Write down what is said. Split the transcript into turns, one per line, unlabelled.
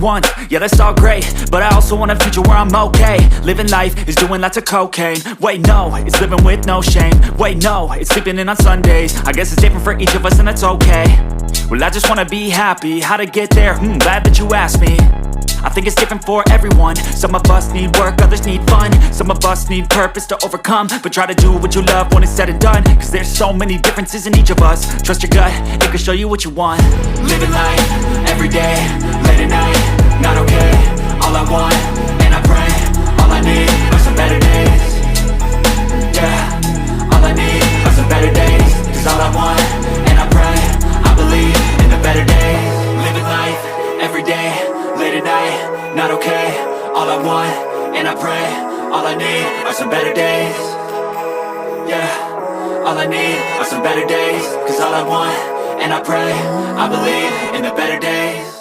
once, yeah that's all great, but I also want a future where I'm okay. Living life is doing lots of cocaine. Wait no, it's living with no shame. Wait no, it's sleeping in on Sundays. I guess it's different for each of us and that's okay. Well I just wanna be happy, how to get there, glad that you asked me. I think it's different for everyone. Some of us need work, others need fun. Some of us need purpose to overcome. But try to do what you love when it's said and done, cause there's so many differences in each of us. Trust your gut, it can show you what you want. Living life, everyday, late at night, not okay. All I want, and I pray, all I need are some better days. Yeah, all I need are some better days. Cause all I want, and I pray, I believe in the better days. Living life, everyday, late at night, not okay. All I want, and I pray, all I need are some better days. Yeah, all I need are some better days. Cause all I want, and I pray, I believe in the better days.